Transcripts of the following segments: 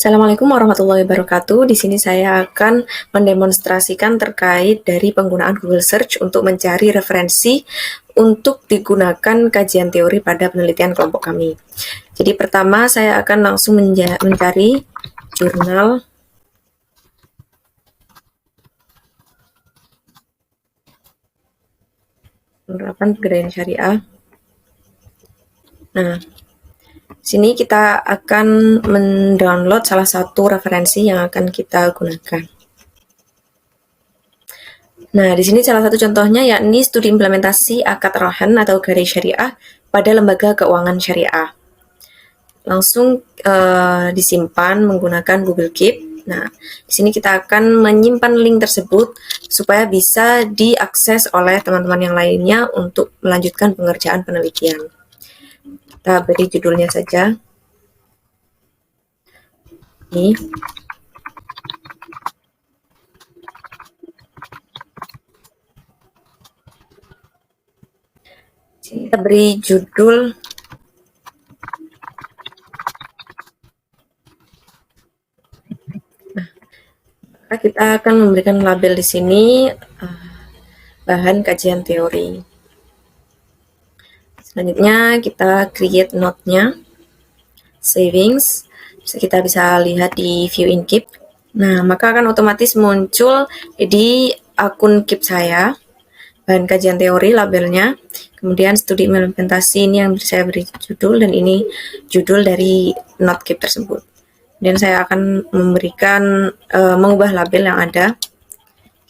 Assalamualaikum warahmatullahi wabarakatuh. Di sini saya akan mendemonstrasikan terkait dari penggunaan Google Search untuk mencari referensi untuk digunakan kajian teori pada penelitian kelompok kami. Jadi pertama saya akan langsung mencari jurnal penerapan pegadaian syariah. Nah, sini kita akan mendownload salah satu referensi yang akan kita gunakan. Nah, di sini salah satu contohnya yakni studi implementasi akad rohan atau gadai syariah pada lembaga keuangan syariah. Langsung disimpan menggunakan Google Keep. Nah, di sini kita akan menyimpan link tersebut supaya bisa diakses oleh teman-teman yang lainnya untuk melanjutkan pengerjaan penelitian. Kita beri judulnya saja. Ini. Kita beri judul kita akan memberikan label di sini bahan kajian teori. Selanjutnya kita create note-nya, savings, kita bisa lihat di view in Keep. Nah, maka akan otomatis muncul di akun Keep saya, bahan kajian teori labelnya, kemudian studi implementasi ini yang saya beri judul, dan ini judul dari note Keep tersebut. Dan saya akan memberikan mengubah label yang ada.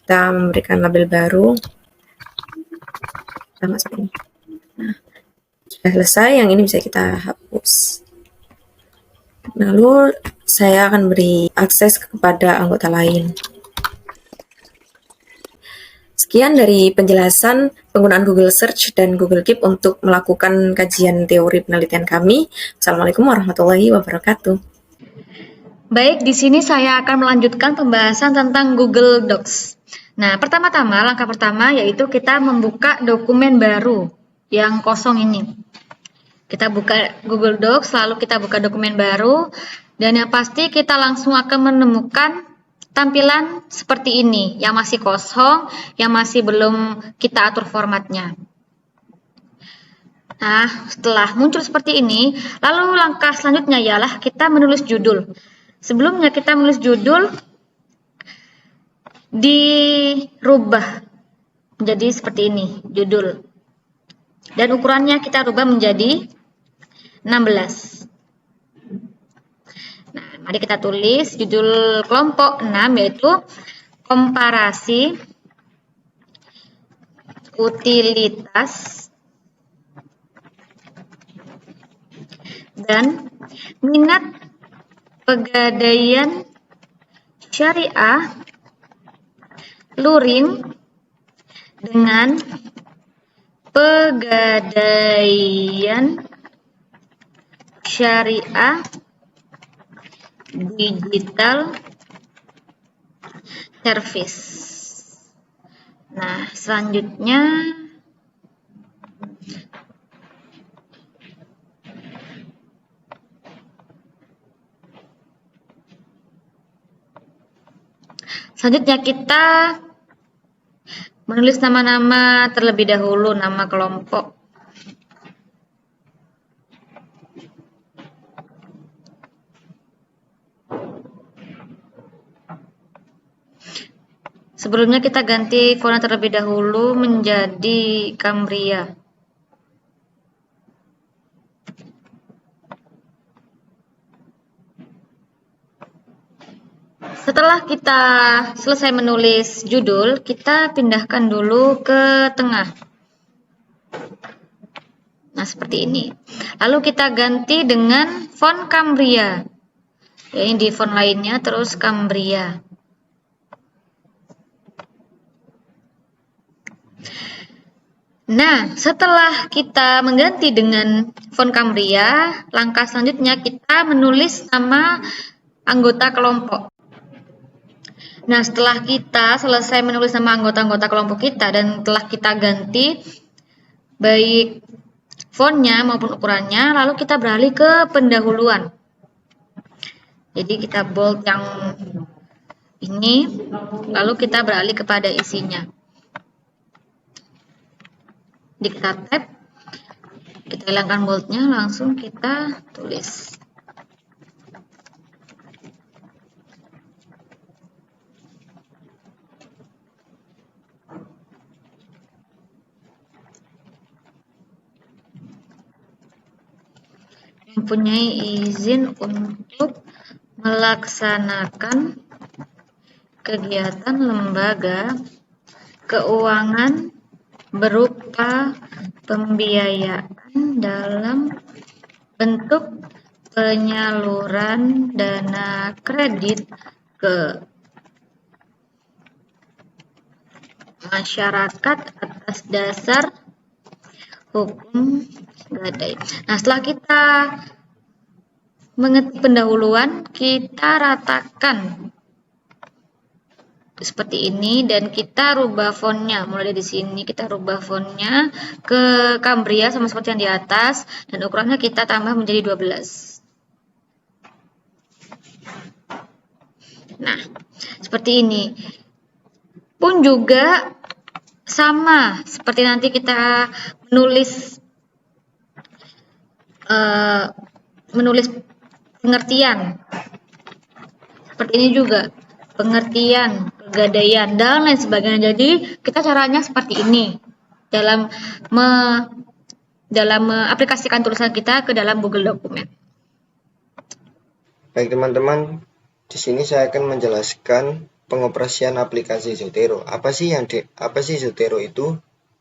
Kita memberikan label baru. Sama seperti ini. Nah, sudah selesai. Yang ini bisa kita hapus. Lalu saya akan beri akses kepada anggota lain. Sekian dari penjelasan penggunaan Google Search dan Google Keep untuk melakukan kajian teori penelitian kami. Assalamualaikum warahmatullahi wabarakatuh. Baik, di sini saya akan melanjutkan pembahasan tentang Google Docs. Nah, pertama-tama, langkah pertama yaitu kita membuka dokumen baru yang kosong ini. Kita buka Google Docs, lalu kita buka dokumen baru, dan yang pasti kita langsung akan menemukan tampilan seperti ini, yang masih kosong, yang masih belum kita atur formatnya. Nah, setelah muncul seperti ini, lalu langkah selanjutnya ialah kita menulis judul. Sebelumnya kita menulis judul, dirubah menjadi seperti ini, judul. Dan ukurannya kita rubah menjadi 16. Nah, mari kita tulis judul kelompok 6 yaitu komparasi utilitas dan minat pegadaian syariah luring dengan pegadaian syariah digital service. Nah, selanjutnya kita menulis nama-nama terlebih dahulu, nama kelompok. Sebelumnya kita ganti font terlebih dahulu menjadi Cambria. Setelah kita selesai menulis judul, kita pindahkan dulu ke tengah. Nah, seperti ini. Lalu kita ganti dengan font Cambria. Ya, ini di font lainnya, terus Cambria. Nah, setelah kita mengganti dengan font Cambria, langkah selanjutnya kita menulis nama anggota kelompok. Nah, setelah kita selesai menulis nama anggota-anggota kelompok kita dan telah kita ganti baik fontnya maupun ukurannya, lalu kita beralih ke pendahuluan. Jadi kita bold yang ini, lalu kita beralih kepada isinya. Jadi kita tab, kita hilangkan boldnya, langsung kita tulis. Mempunyai izin untuk melaksanakan kegiatan lembaga keuangan berupa pembiayaan dalam bentuk penyaluran dana kredit ke masyarakat atas dasar hukum gadai. Nah, setelah kita mengetik pendahuluan, kita ratakan seperti ini dan kita rubah fontnya. Mulai dari sini kita rubah fontnya ke Cambria sama seperti yang di atas dan ukurannya kita tambah menjadi 12. Nah, seperti ini. Pun juga sama seperti nanti kita menulis pengertian. Seperti ini juga, pengertian, pegadaian, dan lain sebagainya. Jadi, kita caranya seperti ini dalam mengaplikasikan tulisan kita ke dalam Google Dokumen. Baik teman-teman, di sini saya akan menjelaskan pengoperasian aplikasi Zotero. Apa sih Zotero itu?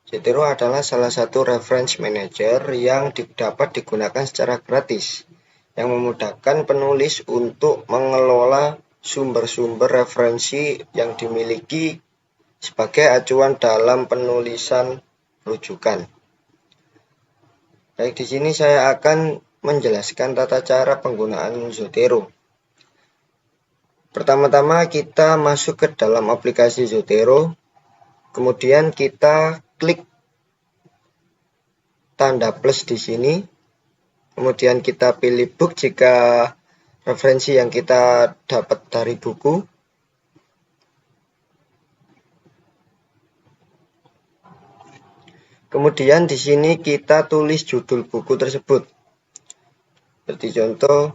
Zotero adalah salah satu reference manager yang dapat digunakan secara gratis, yang memudahkan penulis untuk mengelola sumber-sumber referensi yang dimiliki sebagai acuan dalam penulisan rujukan. Baik, di sini saya akan menjelaskan tata cara penggunaan Zotero. Pertama-tama kita masuk ke dalam aplikasi Zotero, kemudian kita klik tanda plus di sini, kemudian kita pilih book jika referensi yang kita dapat dari buku. Kemudian di sini kita tulis judul buku tersebut. Seperti contoh,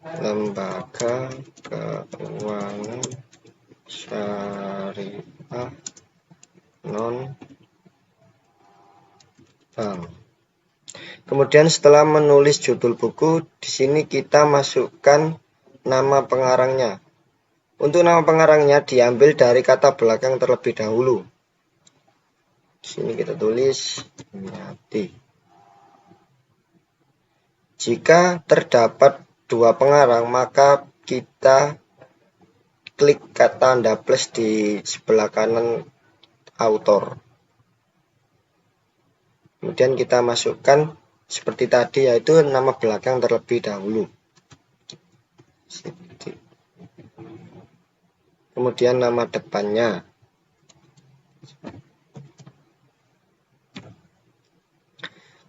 Lembaga Keuangan Syariah Non Bank. Kemudian setelah menulis judul buku, di sini kita masukkan nama pengarangnya. Untuk nama pengarangnya diambil dari kata belakang terlebih dahulu. Di sini kita tulis Yati. Jika terdapat dua pengarang, maka kita klik tanda plus di sebelah kanan author. Kemudian kita masukkan seperti tadi, yaitu nama belakang terlebih dahulu. Kemudian nama depannya.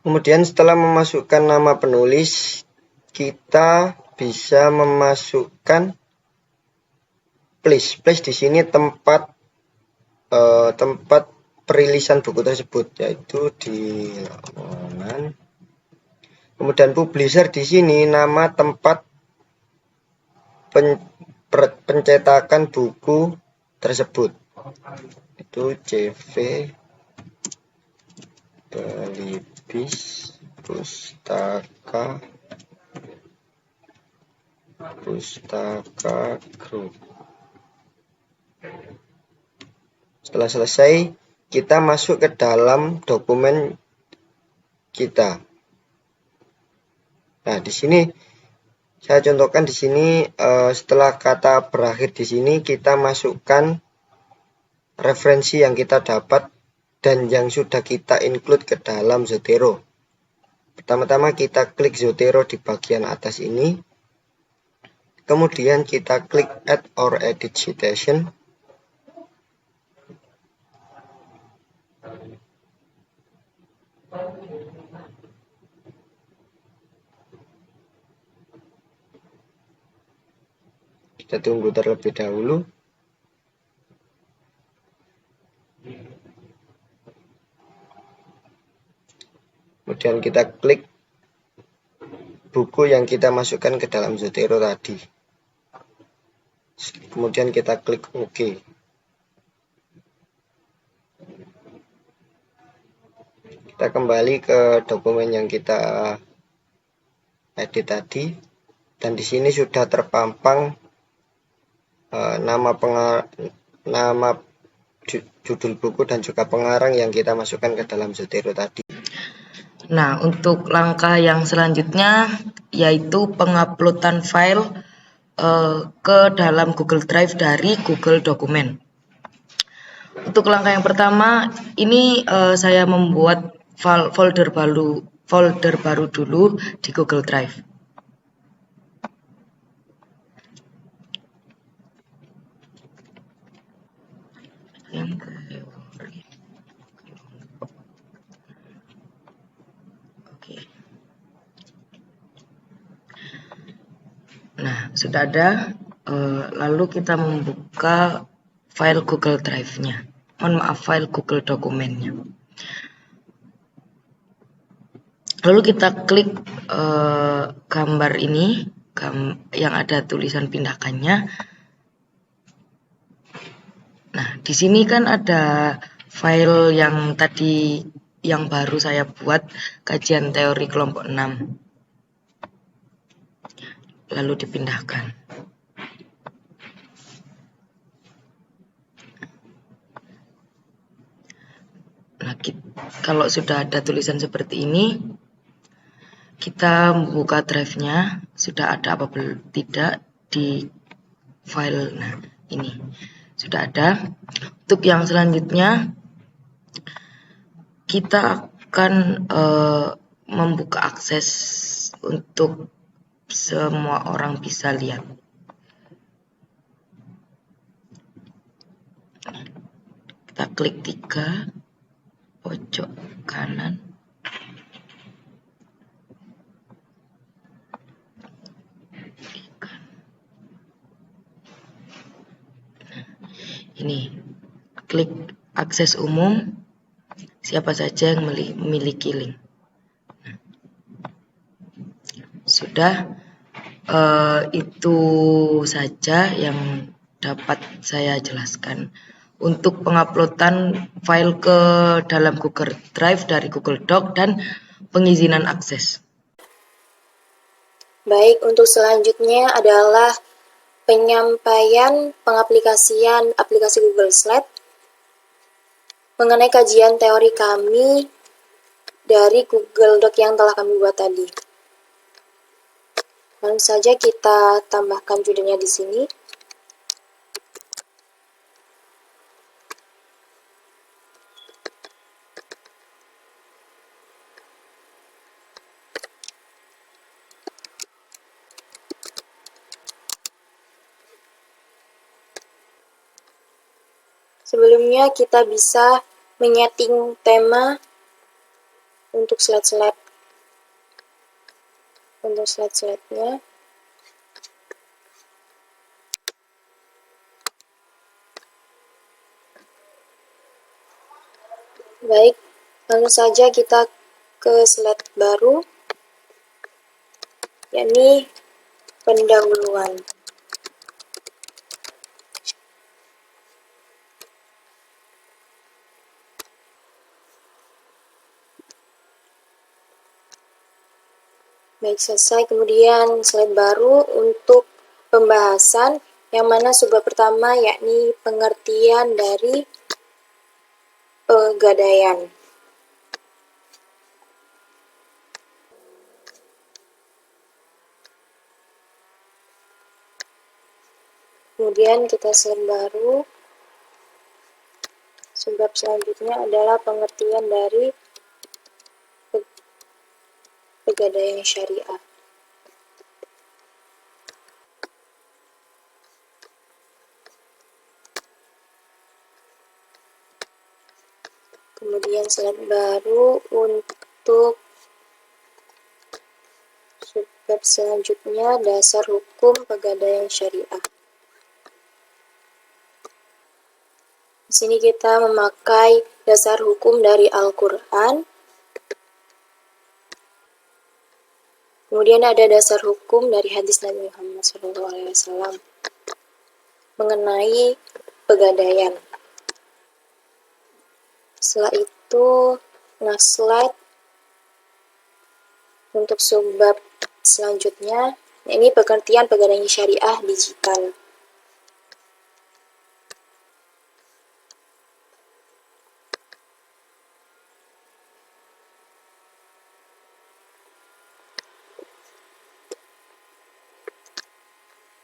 Kemudian setelah memasukkan nama penulis, kita bisa memasukkan place. Place di sini tempat perilisan buku tersebut, yaitu di Lamongan. Kemudian publisher di sini nama tempat pencetakan buku tersebut, itu CV Belibis Pustaka Group. Setelah selesai, kita masuk ke dalam dokumen kita. Nah, di sini saya contohkan di sini setelah kata berakhir di sini kita masukkan referensi yang kita dapat dan yang sudah kita include ke dalam Zotero. Pertama-tama kita klik Zotero di bagian atas ini. Kemudian kita klik Add or Edit Citation. Kita tunggu terlebih dahulu. Kemudian kita klik buku yang kita masukkan ke dalam Zotero tadi. Kemudian kita klik OK. Kita kembali ke dokumen yang kita edit tadi, dan di sini sudah terpampang nama judul buku dan juga pengarang yang kita masukkan ke dalam Zotero tadi. Nah, untuk langkah yang selanjutnya yaitu penguploadan file ke dalam Google Drive dari Google Dokumen. Untuk langkah yang pertama, ini saya membuat folder baru dulu di Google Drive. Oke. Nah, sudah ada. Lalu kita membuka file Google Drive-nya. File Google Dokumennya. Lalu kita klik gambar ini, yang ada tulisan pindahkannya. Nah, di sini kan ada file yang tadi yang baru saya buat, kajian teori kelompok 6. Lalu dipindahkan. Nah, kalau sudah ada tulisan seperti ini, kita buka drive-nya, sudah ada apa belum tidak di file. Nah, ini sudah ada. Untuk yang selanjutnya, kita akan membuka akses untuk semua orang bisa lihat. Kita klik 3 pojok kanan. Ini klik akses umum, siapa saja yang memiliki link. Sudah, itu saja yang dapat saya jelaskan untuk penguploadan file ke dalam Google Drive dari Google Doc dan pengizinan akses. Baik, untuk selanjutnya adalah penyampaian pengaplikasian aplikasi Google Slide mengenai kajian teori kami dari Google Doc yang telah kami buat tadi. Langsung saja kita tambahkan judulnya di sini. Sebelumnya kita bisa menyeting tema untuk slide-slide. Untuk slide-slide-nya. Baik, langsung saja kita ke slide baru, yakni pendahuluan. Baik, selesai. Kemudian slide baru untuk pembahasan, yang mana subbab pertama yakni pengertian dari pegadaian. Kemudian kita slide baru. Subbab selanjutnya adalah pengertian dari pegadaian syariah. Kemudian slide baru untuk subbab selanjutnya, dasar hukum pegadaian syariah. Di sini kita memakai dasar hukum dari Al-Quran. Kemudian ada dasar hukum dari hadis Nabi Muhammad SAW mengenai pegadaian. Setelah itu, slide untuk subbab selanjutnya. Ini pengertian pegadaian syariah digital.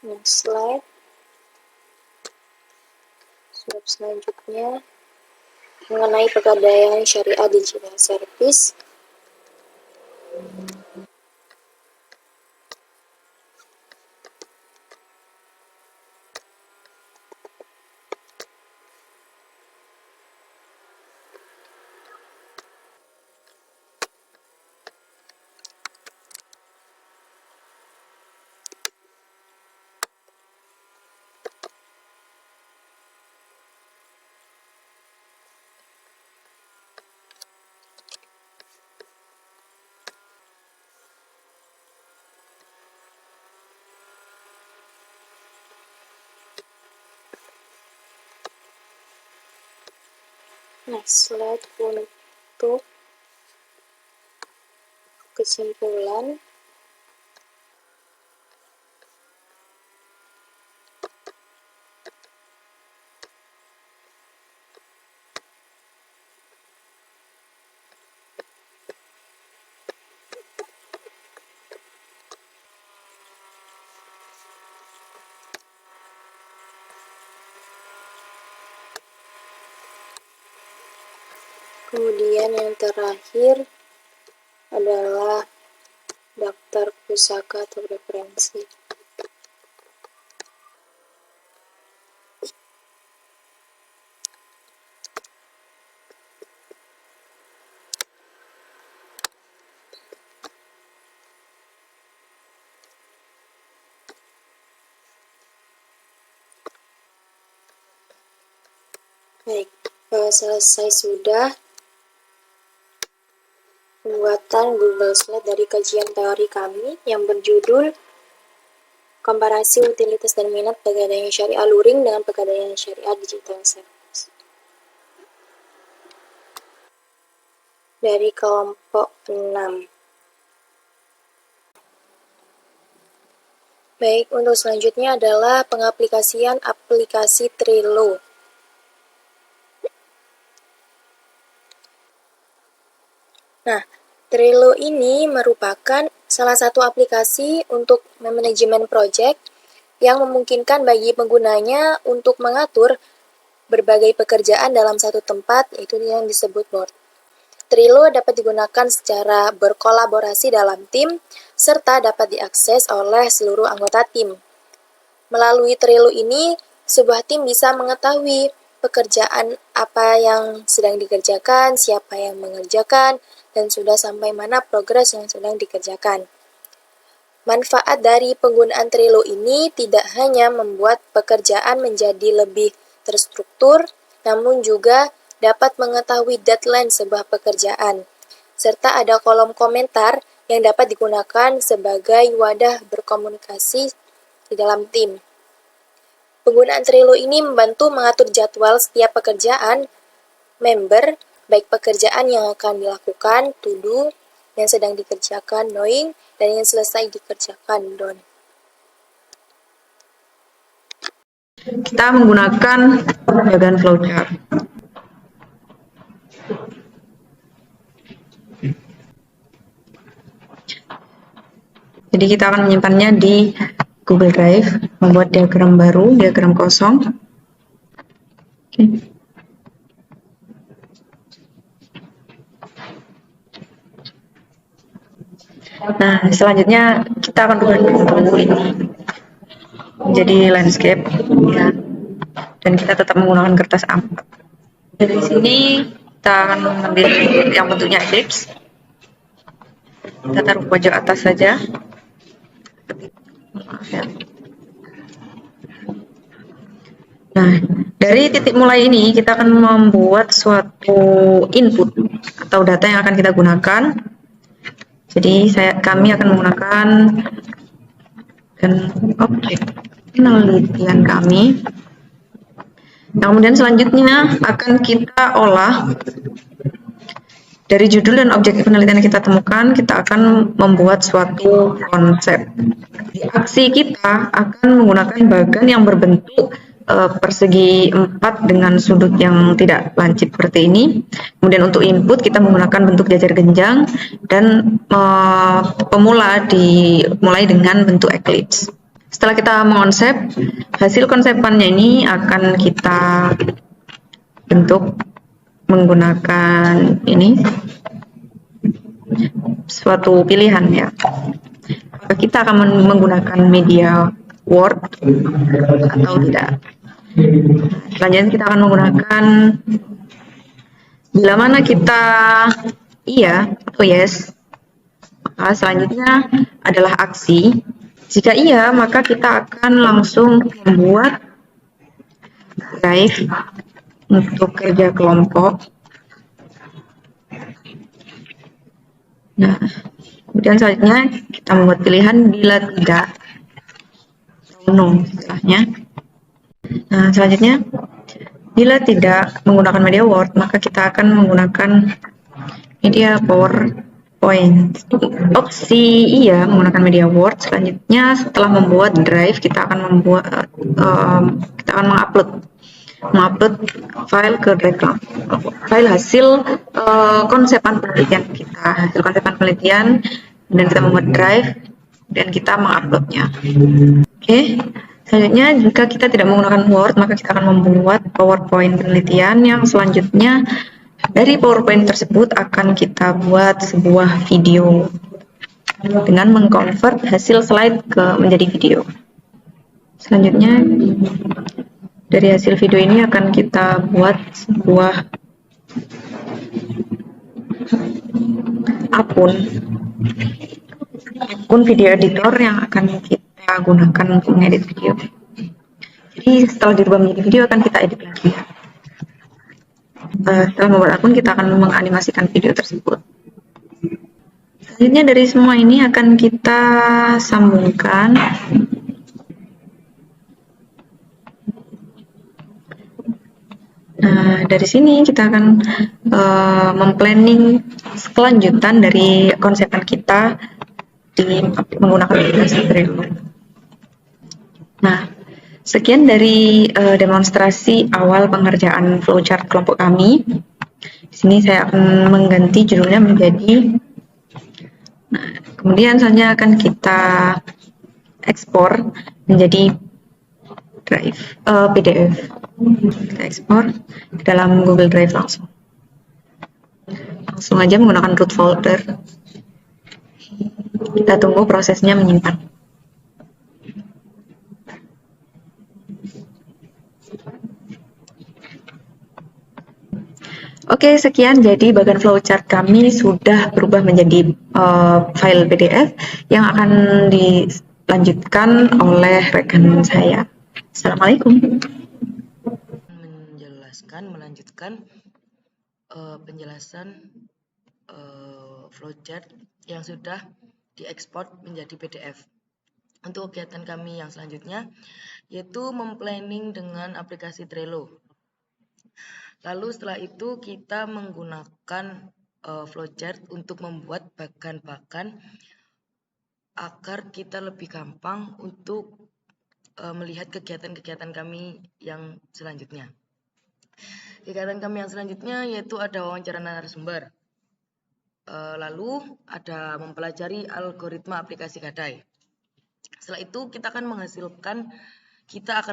Next slide. Subbab selanjutnya mengenai pegadaian syariah digital service. Next slide untuk kesimpulan. Kemudian yang terakhir adalah daftar pusaka atau referensi. Baik, selesai sudah pembuatan Google Slide dari kajian teori kami yang berjudul Komparasi Utilitas dan Minat Pegadaian Syariah Luring dengan Pegadaian Syariah Digital Service. Dari kelompok 6. Baik, untuk selanjutnya adalah pengaplikasian aplikasi Trello. Nah, Trello ini merupakan salah satu aplikasi untuk manajemen project yang memungkinkan bagi penggunanya untuk mengatur berbagai pekerjaan dalam satu tempat, yaitu yang disebut board. Trello dapat digunakan secara berkolaborasi dalam tim, serta dapat diakses oleh seluruh anggota tim. Melalui Trello ini, sebuah tim bisa mengetahui pekerjaan apa yang sedang dikerjakan, siapa yang mengerjakan, dan sudah sampai mana progres yang sedang dikerjakan. Manfaat dari penggunaan Trello ini tidak hanya membuat pekerjaan menjadi lebih terstruktur, namun juga dapat mengetahui deadline sebuah pekerjaan, serta ada kolom komentar yang dapat digunakan sebagai wadah berkomunikasi di dalam tim. Penggunaan Trello ini membantu mengatur jadwal setiap pekerjaan member, baik pekerjaan yang akan dilakukan, to do, yang sedang dikerjakan, doing, dan yang selesai dikerjakan, done. Kita menggunakan diagram flowchart. Jadi kita akan menyimpannya di Google Drive, membuat diagram baru, diagram kosong. Oke. Nah, selanjutnya kita akan ubah buku ini menjadi landscape, ya. Dan kita tetap menggunakan kertas A4. Dari sini kita akan mengambil yang bentuknya ellipse. Kita taruh pojok atas saja. Maaf ya. Nah, Dari titik mulai ini kita akan membuat suatu input atau data yang akan kita gunakan. Jadi kami akan menggunakan dan objek penelitian kami. Kemudian selanjutnya akan kita olah dari judul dan objek penelitian yang kita temukan, kita akan membuat suatu konsep. Di aksi kita akan menggunakan bagan yang berbentuk persegi 4 dengan sudut yang tidak lancip seperti ini. Kemudian untuk input kita menggunakan bentuk jajar genjang dan pemula dimulai dengan bentuk ellipse. Setelah kita mengonsep, hasil konsepannya ini akan kita bentuk menggunakan ini suatu pilihan ya. Maka kita akan menggunakan media Word atau tidak. Selanjutnya kita akan menggunakan bila mana kita iya atau yes, maka selanjutnya adalah aksi. Jika iya, maka kita akan langsung membuat drive untuk kerja kelompok. Nah, kemudian selanjutnya kita membuat pilihan bila tidak atau no istilahnya. Nah, selanjutnya bila tidak menggunakan media Word, maka kita akan menggunakan media PowerPoint. Opsi iya menggunakan media Word. Selanjutnya setelah membuat drive, kita akan mengupload file ke drive file hasil konsepan penelitian kita, dan kita membuat drive dan kita menguploadnya. Oke. Selanjutnya jika kita tidak menggunakan Word, maka kita akan membuat PowerPoint penelitian yang selanjutnya dari PowerPoint tersebut akan kita buat sebuah video dengan mengkonvert hasil slide menjadi video. Selanjutnya dari hasil video ini akan kita buat sebuah akun video editor yang akan kita gunakan untuk mengedit video. Jadi setelah dirubah menjadi video akan kita edit lagi. Setelah membuat akun, kita akan menganimasikan video tersebut. Selanjutnya dari semua ini akan kita sambungkan dari sini kita akan memplanning kelanjutan dari konsepan kita menggunakan aplikasi Trello. Nah, sekian dari demonstrasi awal pengerjaan flowchart kelompok kami. Di sini saya akan mengganti judulnya menjadi. Nah, kemudian selanjutnya akan kita ekspor menjadi drive PDF. Kita ekspor ke dalam Google Drive langsung aja menggunakan root folder. Kita tunggu prosesnya menyimpan. Oke, sekian jadi bagan flowchart kami sudah berubah menjadi file PDF yang akan dilanjutkan oleh rekan saya. Assalamualaikum. Melanjutkan penjelasan flowchart yang sudah diekspor menjadi PDF. Untuk kegiatan kami yang selanjutnya yaitu memplanning dengan aplikasi Trello. Lalu setelah itu kita menggunakan flowchart untuk membuat bagan-bagan agar kita lebih gampang untuk melihat kegiatan-kegiatan kami yang selanjutnya. Kegiatan kami yang selanjutnya yaitu ada wawancara narasumber. Lalu ada mempelajari algoritma aplikasi Gadai. Setelah itu kita akan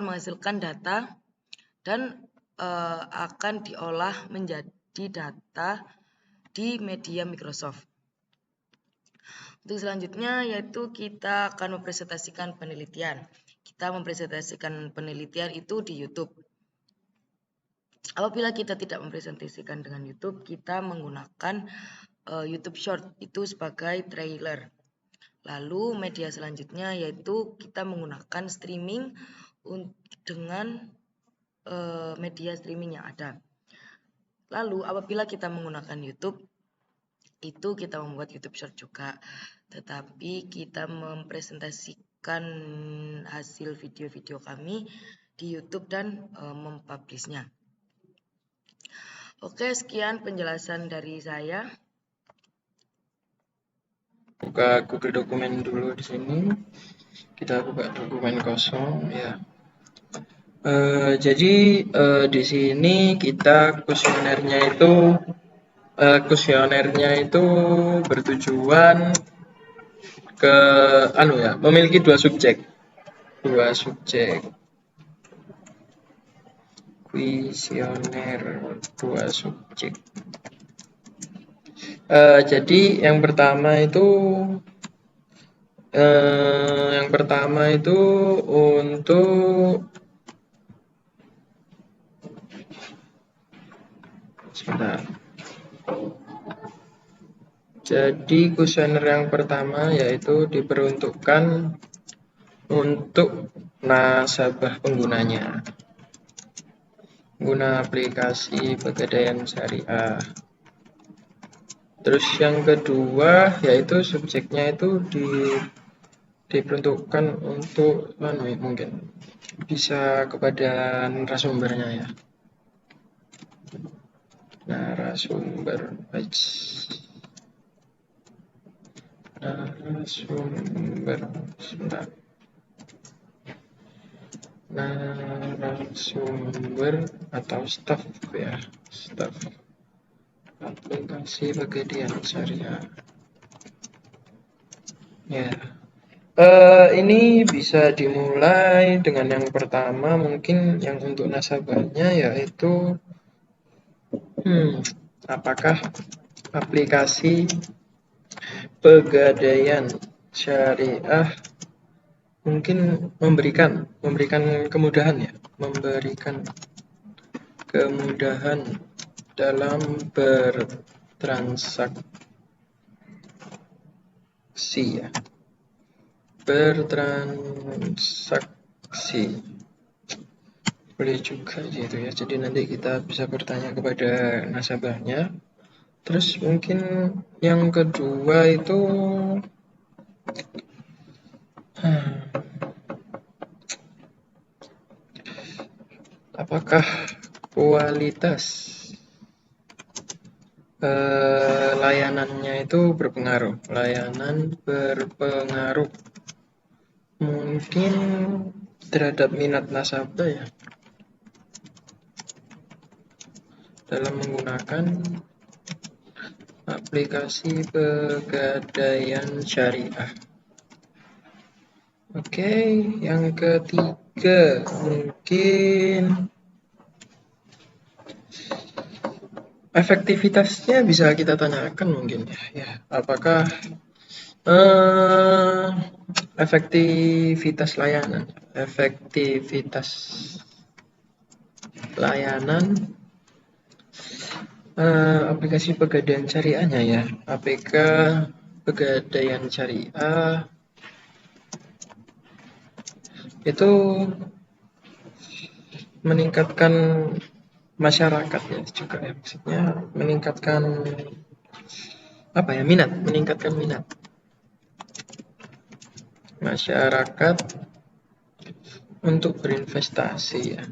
menghasilkan data dan akan diolah menjadi data di media Microsoft. Untuk selanjutnya yaitu kita akan mempresentasikan penelitian. Kita mempresentasikan penelitian itu di YouTube. Apabila kita tidak mempresentasikan dengan YouTube, kita menggunakan YouTube Short itu sebagai trailer. Lalu media selanjutnya yaitu kita menggunakan streaming dengan media streaming yang ada. Lalu apabila kita menggunakan YouTube, itu kita membuat YouTube Short juga, tetapi kita mempresentasikan hasil video-video kami di YouTube dan mempublishnya. Oke, sekian penjelasan dari saya. Buka Google Dokumen dulu di sini. Kita buka dokumen kosong ya. Jadi di sini kita kuesionernya itu bertujuan ke memiliki dua subjek. Kuesioner dua subjek. Jadi yang pertama itu untuk sebentar. Jadi kuesioner yang pertama yaitu diperuntukkan untuk nasabah penggunanya, pengguna aplikasi Pegadaian Syariah. Terus yang kedua yaitu subjeknya itu diperuntukkan untuk mungkin bisa kepada narasumbernya ya. Narasumber atau staff ya, staff aplikasi Pegadaian Syariah. Ya. Ini bisa dimulai dengan yang pertama, mungkin yang untuk nasabahnya yaitu apakah aplikasi Pegadaian Syariah mungkin memberikan kemudahan ya, memberikan kemudahan dalam bertransaksi ya. Bertransaksi boleh juga gitu ya. Jadi nanti kita bisa bertanya kepada nasabahnya. Terus mungkin yang kedua itu apakah kualitas layanannya itu berpengaruh? Layanan berpengaruh mungkin terhadap minat nasabah ya dalam menggunakan aplikasi Pegadaian Syariah. Oke, yang ketiga mungkin efektivitasnya bisa kita tanyakan mungkin ya. Apakah efektivitas layanan aplikasi Pegadaian Syariahnya ya, APK Pegadaian Syariah itu meningkatkan masyarakat ya juga ya, maksudnya meningkatkan minat masyarakat untuk berinvestasi ya.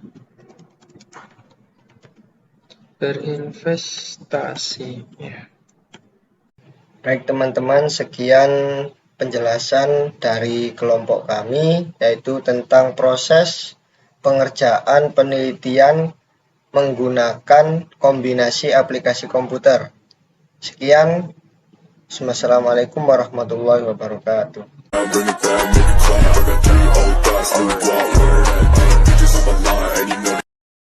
Baik teman-teman, sekian penjelasan dari kelompok kami, yaitu tentang proses pengerjaan penelitian menggunakan kombinasi aplikasi komputer. Sekian, Assalamualaikum warahmatullahi wabarakatuh.